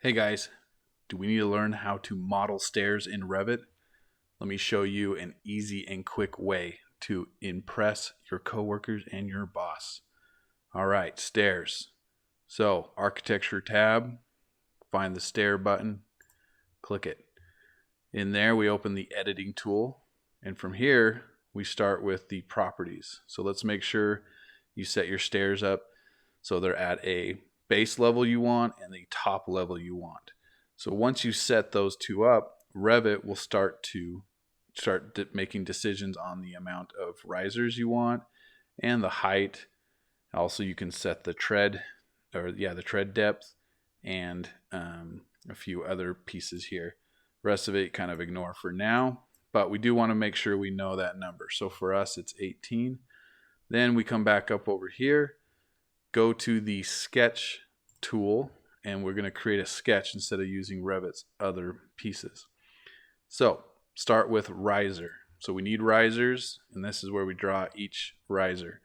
Hey guys, do we need to learn how to model stairs in Revit? Let me show you an easy and quick way to impress your coworkers and your boss. All right, stairs. So, architecture tab, find the stair button, click it. In there, we open the editing tool, and from here, we start with the properties. So, let's make sure you set your stairs up so they're at a base level you want and the top level you want. So once you set those two up, Revit will start making decisions on the amount of risers you want and the height. Also, you can set the tread, the tread depth, and a few other pieces here. Rest of it kind of ignore for now, but we do want to make sure we know that number. So for us, it's 18. Then we come back up over here, go to the sketch tool, and we're going to create a sketch instead of using Revit's other pieces. So start with riser. So we need risers, and this is where we draw each riser.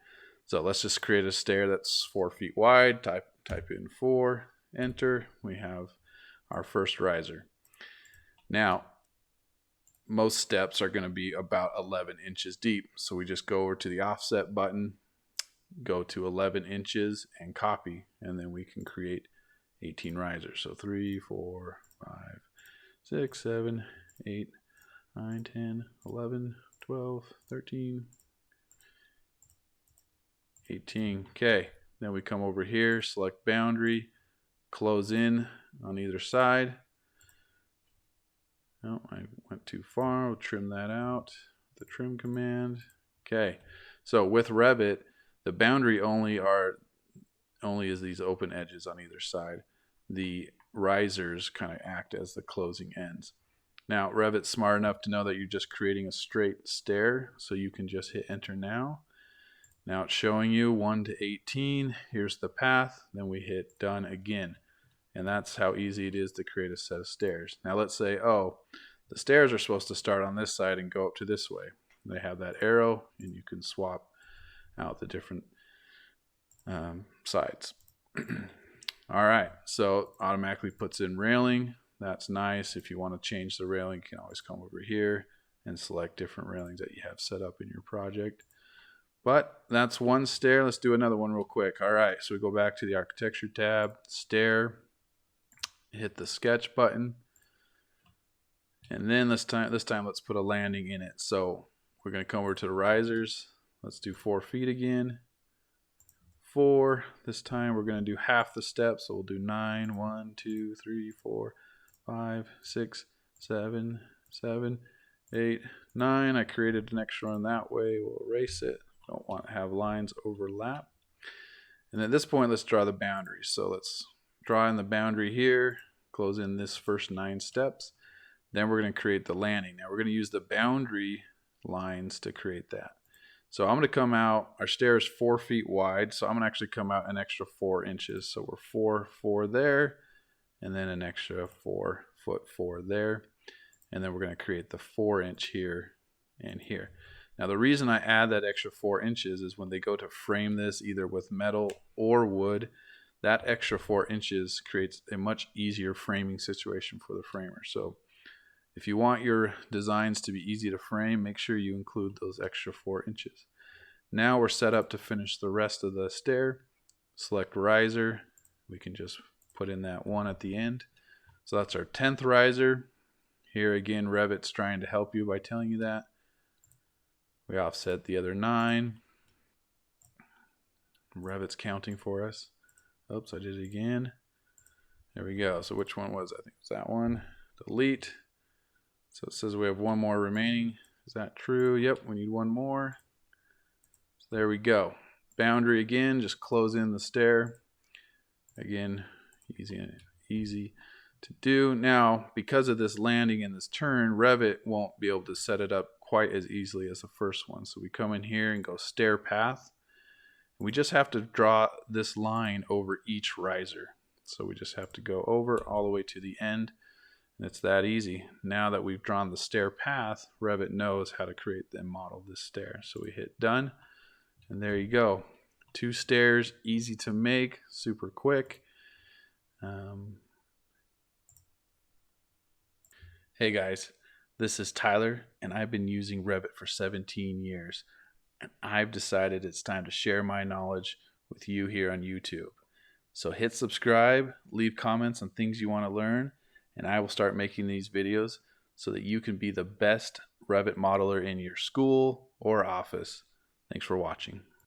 So let's just create a stair that's 4 feet wide. Type in 4, enter. We have our first riser. Now, most steps are going to be about 11 inches deep. So we just go over to the offset button, go to 11 inches and copy, and then we can create 18 risers. So 3, 4, 5, 6, 7, 8, 9, 10, 11, 12, 13, 18. Okay, then we come over here, select boundary, close in on either side. No, I went too far. We'll trim that out. The trim command. Okay, so with Revit, the boundary only is these open edges on either side. The risers kind of act as the closing ends. Now, Revit's smart enough to know that you're just creating a straight stair, so you can just hit enter now. Now it's showing you 1 to 18. Here's the path. Then we hit done again. And that's how easy it is to create a set of stairs. Now let's say, oh, the stairs are supposed to start on this side and go up to this way. They have that arrow, and you can swap out the different sides. All right, so automatically puts in railing. That's nice. If you want to change the railing, you can always come over here and select different railings that you have set up in your project. But that's one stair. Let's do another one real quick. All right, so we go back to the architecture tab, stair, hit the sketch button, and then this time let's put a landing in it. So we're going to come over to the risers. Let's do 4 feet again. 4. This time we're going to do half the steps, so we'll do 9, 1, 2, 3, 4, 5, 6, 7, 7, 8, 9. I created an extra one that way. We'll erase it. Don't want to have lines overlap. And at this point, let's draw the boundaries. So let's draw in the boundary here, close in this first 9 steps. Then we're going to create the landing. Now we're going to use the boundary lines to create that. So I'm going to come out, our stair is 4 feet wide, so I'm going to actually come out an extra 4 inches. So we're 4 there, and then an extra 4 foot 4 there. And then we're going to create the 4-inch here and here. Now the reason I add that extra 4 inches is when they go to frame this either with metal or wood, that extra 4 inches creates a much easier framing situation for the framer. So if you want your designs to be easy to frame, make sure you include those extra 4 inches. Now we're set up to finish the rest of the stair. Select riser. We can just put in that 1 at the end. So that's our 10th riser. Here again, Revit's trying to help you by telling you that. We offset the other 9. Revit's counting for us. Oops, I did it again. There we go. So which one was it? I think it was that one. Delete. So it says we have 1 more remaining. Is that true? Yep, we need 1 more. So there we go. Boundary again, just close in the stair. Again, easy to do. Now, because of this landing and this turn, Revit won't be able to set it up quite as easily as the first one. So we come in here and go stair path. We just have to draw this line over each riser. So we just have to go over all the way to the end. And it's that easy. Now that we've drawn the stair path, Revit knows how to create and model this stair. So we hit done, and there you go. 2 stairs, easy to make, super quick. Hey guys, this is Tyler, and I've been using Revit for 17 years, and I've decided it's time to share my knowledge with you here on YouTube. So hit subscribe, leave comments on things you want to learn, and I will start making these videos so that you can be the best Revit modeler in your school or office. Thanks for watching.